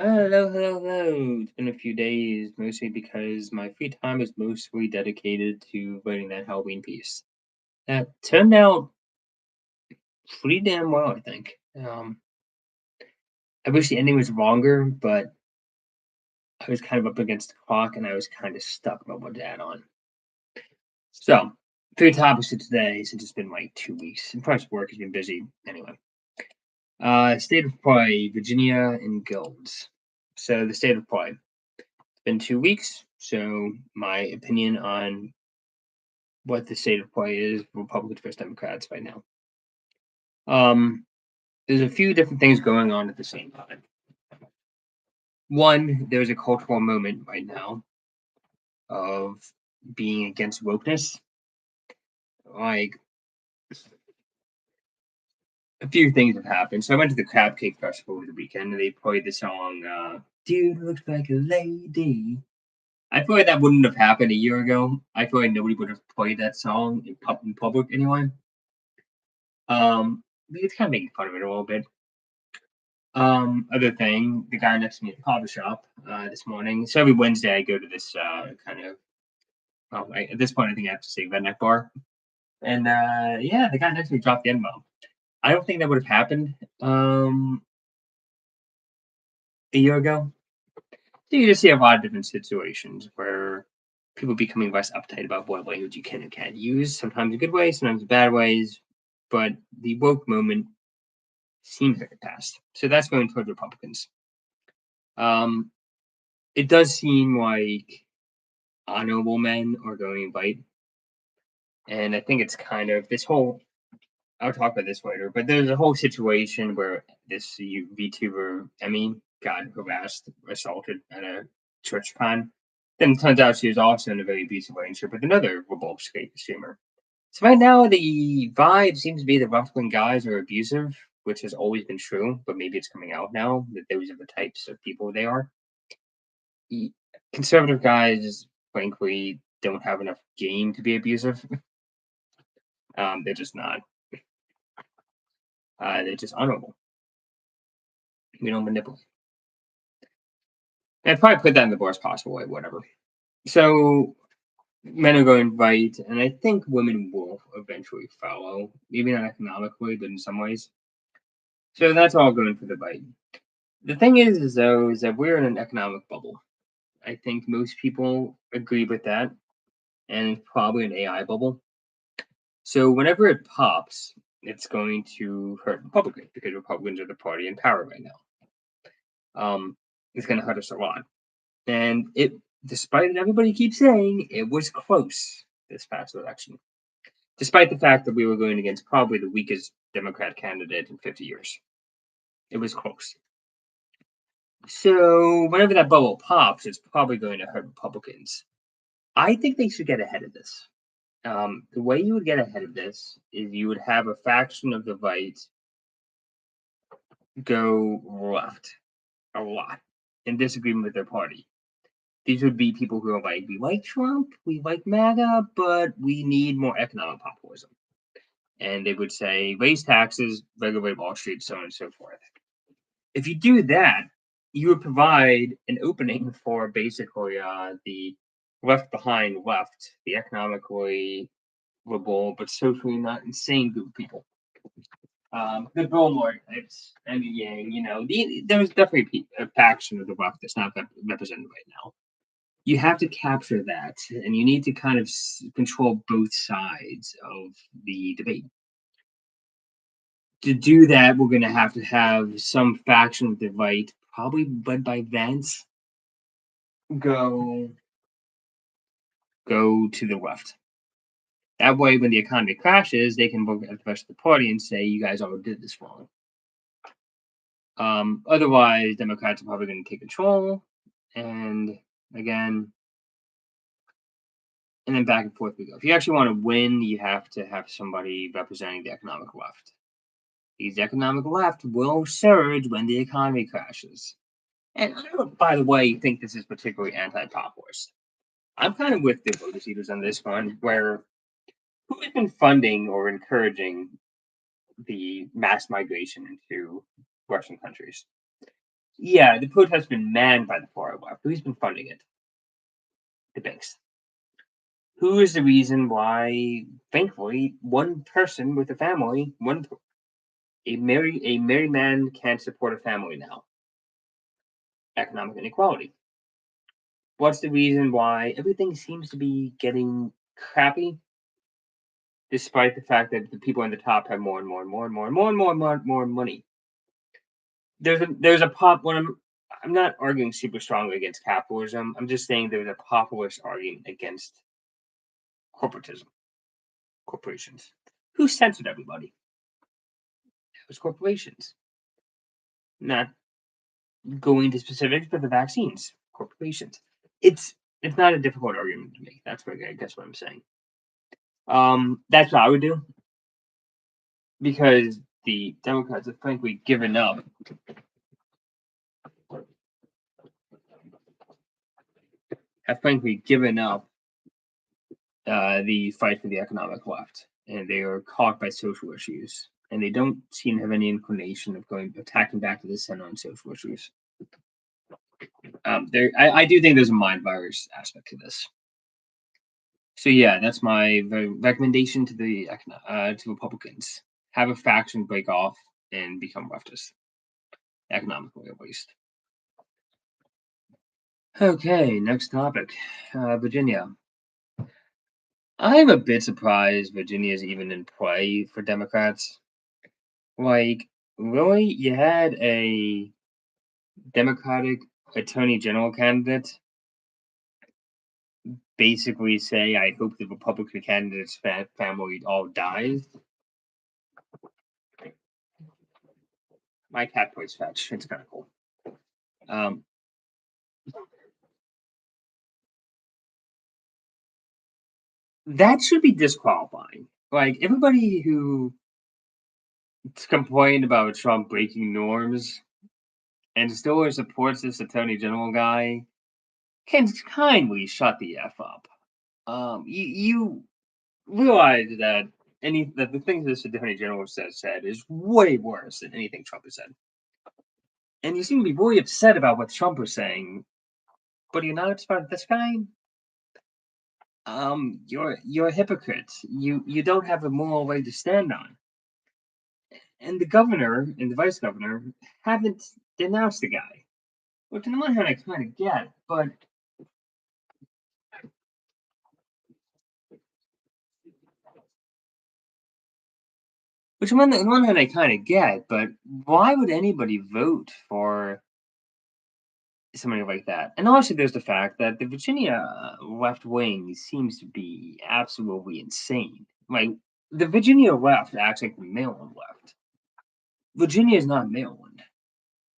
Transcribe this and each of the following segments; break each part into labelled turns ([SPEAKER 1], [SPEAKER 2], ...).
[SPEAKER 1] Hello. It's been a few days, mostly because my free time is mostly dedicated to writing that Halloween piece. That turned out pretty damn well, I think. I wish the ending was longer, but I was kind of up against the clock and I was kind of stuck about what to add on. So, three topics for today, since it's been like 2 weeks, and plus work has been busy anyway. State of play, Virginia and guilds. So, the state of play. It's been 2 weeks, so my opinion on what the state of play is Republicans versus Democrats right now. Um, there's a few different things going on at the same time. One, there's a cultural moment right now of being against wokeness. Like a few things have happened. So I went to the Crab Cake Festival over the weekend and they played the song Dude Looks Like a Lady. I feel like that wouldn't have happened a year ago. I feel like nobody would have played that song in public anyway. It's kind of making fun of it a little bit. Other thing, the guy next to me at the coffee shop this morning. So every Wednesday I go to this kind of. Well, at this point, I think I have to say redneck bar. And yeah, the guy next to me dropped the N bomb. I don't think that would have happened a year ago. So you just see a lot of different situations where people becoming less uptight about what language you can and can't use. Sometimes in good ways, sometimes in bad ways. But the woke moment seems like it passed. So that's going towards Republicans. Um, it does seem like honorable men are going white. And I think it's kind of this whole. I'll talk about this later, but there's a whole situation where this VTuber Emmy got harassed, assaulted at a church con. Then it turns out she was also in a very abusive relationship with another Roblox streamer. So right now the vibe seems to be that left wing guys are abusive, which has always been true, but maybe it's coming out now that those are the types of people they are. Conservative guys, frankly, don't have enough game to be abusive. They're just not. They're just honorable. We don't manipulate. I'd probably put that in the worst possible way, whatever. So men are going right, and I think women will eventually follow, maybe not economically, but in some ways. So that's all going for the right. The thing is though, is that we're in an economic bubble. I think most people agree with that, and it's probably an AI bubble. So whenever it pops, it's going to hurt Republicans because Republicans are the party in power right now. It's going to hurt us a lot. And despite everybody keeps saying, it was close this past election. Despite the fact that we were going against probably the weakest Democrat candidate in 50 years. It was close. So whenever that bubble pops, it's probably going to hurt Republicans. I think they should get ahead of this. The way you would get ahead of this is you would have a faction of the right go left a lot in disagreement with their party. These would be people who are like, we like Trump, we like MAGA, but we need more economic populism. And they would say, raise taxes, regulate Wall Street, so on and so forth. If you do that, you would provide an opening for basically the left behind left, the economically liberal but socially not insane group of people. The Billboard types, and Yang, there's definitely a faction of the left that's not represented right now. You have to capture that, and you need to kind of control both sides of the debate. To do that, we're going to have some faction of the right, probably led by Vance, go to the left. That way, when the economy crashes, they can look at the rest of the party and say, "You guys all did this wrong." Otherwise, Democrats are probably going to take control, and again, and then back and forth we go. If you actually want to win, you have to have somebody representing the economic left. The economic left will surge when the economy crashes. And I don't, by the way, think this is particularly anti-populist. I'm kind of with the Lotus Eaters on this one, where who has been funding or encouraging the mass migration into Western countries? Yeah, the protest has been manned by the far left. Who's been funding it? The banks. Who is the reason why, thankfully, one person with a family, a married man can't support a family now? Economic inequality. What's the reason why everything seems to be getting crappy, despite the fact that the people on the top have more and more and more and more and more and more and more money? There's a pop when I'm not arguing super strongly against capitalism. I'm just saying there's a populist argument against corporatism, corporations. Who censored everybody? It was corporations. Not going into specifics, but the vaccines, corporations. It's it's not a difficult argument to make. That's what I guess what I'm saying. That's what I would do because the Democrats have frankly given up. Have frankly given up the fight for the economic left, and they are caught by social issues, and they don't seem to have any inclination of going attacking back to the center on social issues. I do think there's a mind virus aspect to this. So yeah, that's my recommendation to to Republicans: have a faction break off and become leftist, economically at least. Okay, next topic, Virginia. I'm a bit surprised Virginia is even in play for Democrats. Like, really, you had a Democratic Attorney General candidate basically say, "I hope the Republican candidate's family all dies." My cat plays fetch. It's kind of cool. Um, that should be disqualifying. Like everybody who complained about Trump breaking norms and still supports this Attorney General guy can kindly shut the f up. You realize that the things this Attorney General said is way worse than anything Trump has said, and you seem to be really upset about what Trump was saying, but you're not upset about this guy. You're a hypocrite. You don't have a moral leg to stand on, and the governor and the vice governor haven't denounced the guy. Which on the one hand I kind of get, but why would anybody vote for somebody like that? And also, there's the fact that the Virginia left wing seems to be absolutely insane. Like the Virginia left acts like the Maryland left. Virginia is not Maryland.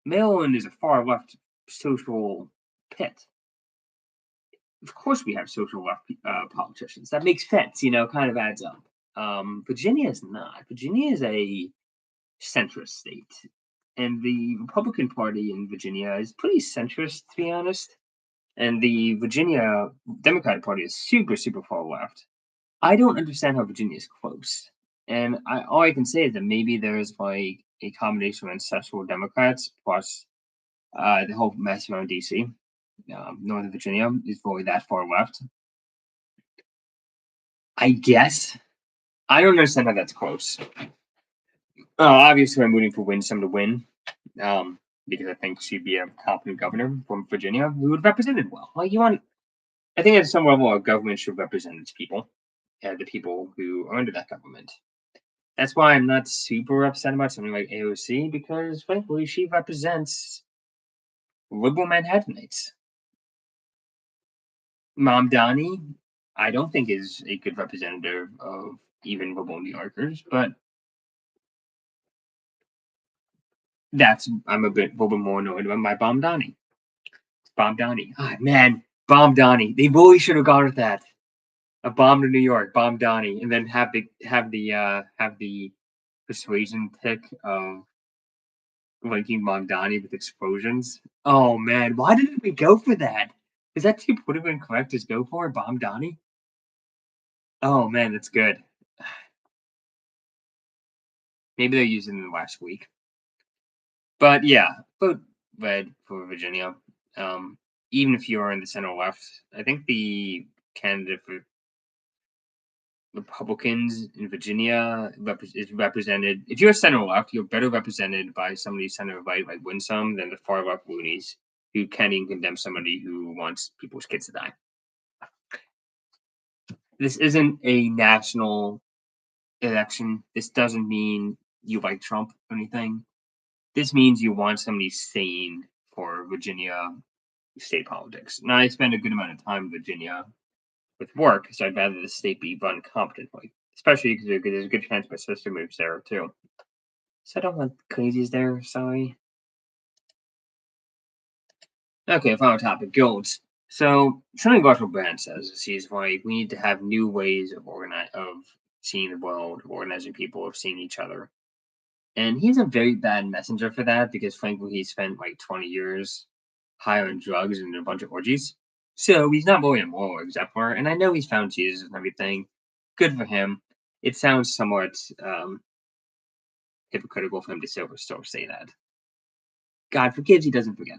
[SPEAKER 1] Maryland is a far left social pit. Of course, we have social left politicians. That makes sense, kind of adds up. Virginia is not. Virginia is a centrist state. And the Republican Party in Virginia is pretty centrist, to be honest. And the Virginia Democratic Party is super, super far left. I don't understand how Virginia is close. And all I can say is that maybe there's like a combination of ancestral Democrats plus the whole mess around DC. Northern Virginia is really that far left. I guess. I don't understand how that's close. Obviously, I'm rooting for Winsome to win. Because I think she'd be a competent governor from Virginia who would represent it well. I think at some level, our government should represent its people, the people who are under that government. That's why I'm not super upset about something like AOC because, frankly, she represents liberal Manhattanites. Mamdani, I don't think is a good representative of even liberal New Yorkers, but I'm a little bit more annoyed about my Bomdani. Bomdani. Ah, man, Bomdani. They really should have gone with that. A bomb to New York, bomb Donnie, and then have the persuasion pick of linking Mamdani with explosions. Oh man, why didn't we go for that? Is that too politically incorrect to go for bomb Donnie? Oh man, that's good. Maybe they're using it last week. But yeah, but red for Virginia. Um, Even if you're in the center left, I think the candidate for Republicans in Virginia is represented. If you're center left, you're better represented by somebody center right like Winsome than the far left loonies who can't even condemn somebody who wants people's kids to die. This isn't a national election. This doesn't mean you like Trump or anything. This means you want somebody sane for Virginia state politics. Now, I spend a good amount of time in Virginia with work, so I'd rather the state be run competently, especially because there's a good chance my sister moves there too. So I don't want crazies there, sorry. Okay, final topic, guilds. So something Russell Brand says is he's like, we need to have new ways of seeing the world, of organizing people, of seeing each other. And he's a very bad messenger for that because frankly he spent like 20 years high on drugs and a bunch of orgies. So he's not really a moral exemplar. And I know he's found Jesus and everything. Good for him. It sounds somewhat hypocritical for him to still say that. God forgives, he doesn't forget.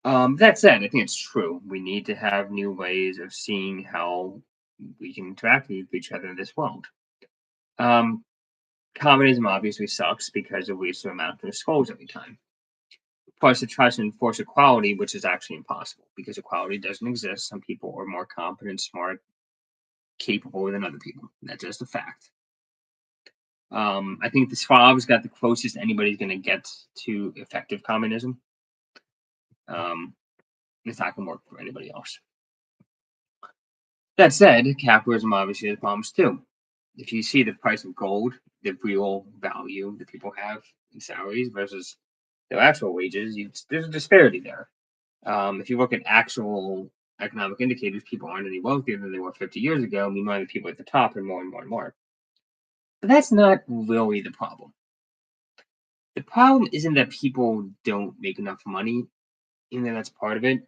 [SPEAKER 1] That said, I think it's true. We need to have new ways of seeing how we can interact with each other in this world. Um, Communism obviously sucks because it leads to a mountain of skulls every time. Plus, it tries to enforce equality, which is actually impossible because equality doesn't exist. Some people are more competent, smart, capable than other people. That's just a fact. I think the Slavs got the closest anybody's going to get to effective communism. Um, it's not going to work for anybody else. That said, capitalism obviously has problems too. If you see the price of gold, the real value that people have in salaries versus their actual wages, there's a disparity there. If you look at actual economic indicators, people aren't any wealthier than they were 50 years ago. Meanwhile, the people at the top are more and more and more. But that's not really the problem. The problem isn't that people don't make enough money, even though that's part of it.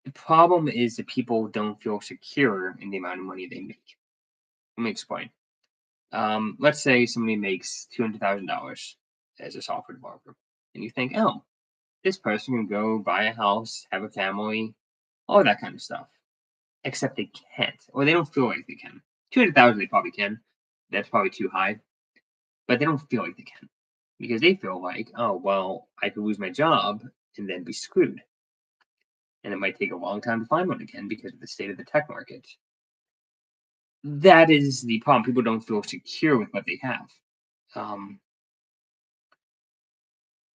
[SPEAKER 1] The problem is that people don't feel secure in the amount of money they make. Let me explain. Let's say somebody makes $200,000 as a software developer, and you think, oh, this person can go buy a house, have a family, all that kind of stuff. Except they can't, or they don't feel like they can. 200,000 they probably can. That's probably too high, but they don't feel like they can because they feel like, oh well, I could lose my job and then be screwed, and it might take a long time to find one again because of the state of the tech market. That is the problem. People don't feel secure with what they have. Um,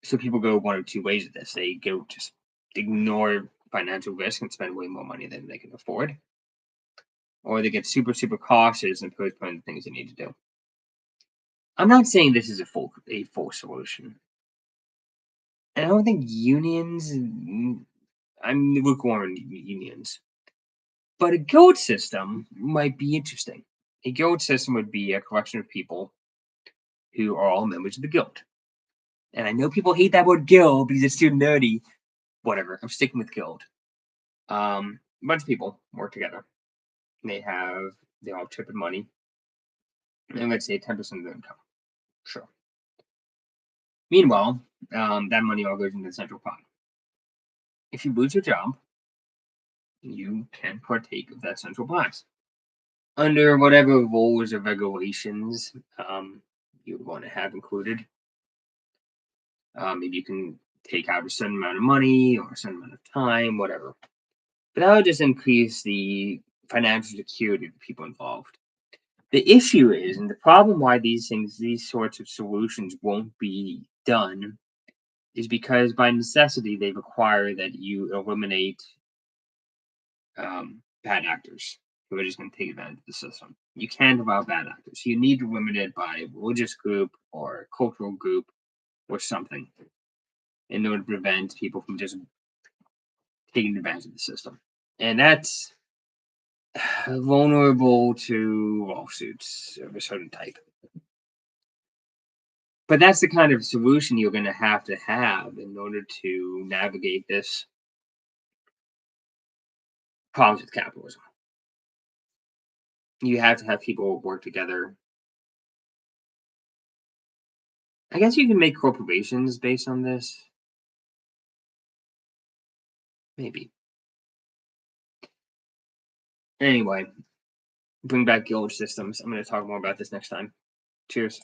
[SPEAKER 1] so people go one of two ways with this. They go just ignore financial risk and spend way more money than they can afford, or they get super, super cautious and postpone the things they need to do. I'm not saying this is a full solution. And I don't think unions. I'm lukewarm on unions, but a guild system might be interesting. A guild system would be a collection of people who are all members of the guild. And I know people hate that word guild because it's too nerdy. Whatever. I'm sticking with guild. A bunch of people work together. They all tip in money, and let's say 10% of their income. Sure. Meanwhile, that money all goes into the central pot. If you lose your job, you can partake of that central pot under whatever rules or regulations you want to have included. Maybe you can take out a certain amount of money or a certain amount of time, whatever. But that would just increase the financial security of the people involved. The issue is, and the problem why these sorts of solutions won't be done, is because by necessity they require that you eliminate bad actors who are just going to take advantage of the system. You can't allow bad actors. You need to limit it by religious group or cultural group or something in order to prevent people from just taking advantage of the system. And that's vulnerable to lawsuits of a certain type. But that's the kind of solution you're going to have in order to navigate this problems with capitalism. You have to have people work together. I guess you can make corporations based on this. Maybe. Anyway, bring back the old systems. I'm going to talk more about this next time. Cheers.